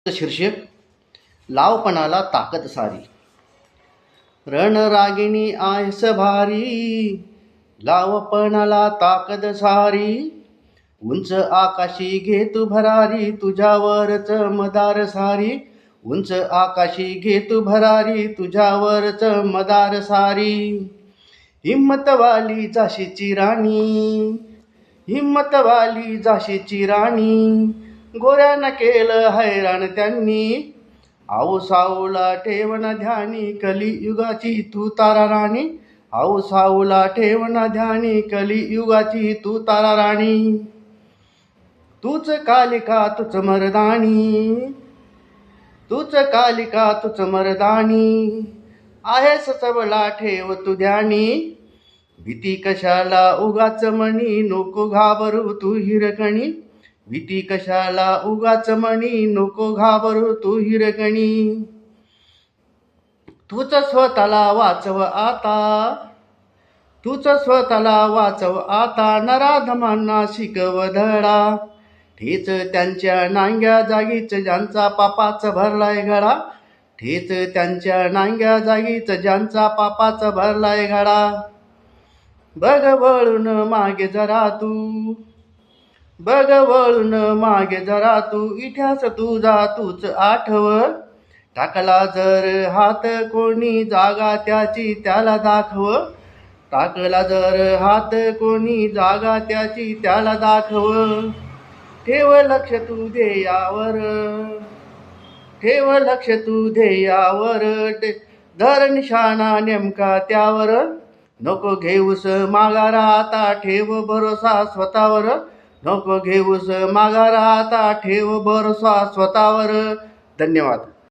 शीर्षक लावपणाला ताकद सारी. रणरागिणी आहेस भारी, लावपणाला ताकद सारी. उंच आकाशी घे तू भरारी, तुझ्यावरच मदार सारी. उंच आकाशी घे तू भरारी, तुझ्यावरच मदार सारी. हिम्मतवाली झाशीची राणी, हिम्मतवाली झाशीची राणी. गोऱ्यानं केलं हैराण त्यांनी, आऊ साऊला ठेवना ध्यानी. कलियुगाची तू तारा राणी, आऊ साऊला ठेवना ध्यानी. कलियुगाची तू तारा राणी. तूच कालिका तूच मर्दानी, तूच कालिका तूच मर्दानी. आहेस सबला ठेव तू ध्यानी. भीती कशाला उगाच मनी, नको घाबरू तू हिरकणी. भीती कशाला उगाच मनी, नको घाबरू तू हिरकणी. तूच स्वतःला वाचव आता, तूच स्वतःला वाचव आता. नराधमांना शिकव धडा, ठेच त्यांच्या नांग्या जागीच ज्यांचा पापाचा भरलाय घडा. ठेच त्यांच्या नांग्या जागीच ज्यांचा पापाचा भरलाय घडा. बघ वळून मागे जरा तू, बघ वळून मागे जरा तू. इतिहास तुझा तूच आठव, टाकला जर हात कोणी जागा त्याची त्याला दाखव. टाकला जर हात कोणी जागा त्याची त्याला दाखव. ठेव लक्ष तू ध्येयावर, ठेव लक्ष तू ध्येयावर. धर निशाणा नेमका त्यावर, नको घेऊस माघार आता. ठेव भरोसा स्वतःवर, नको घेऊस माघार आता. ठेव भरोसा स्वतःवर. धन्यवाद.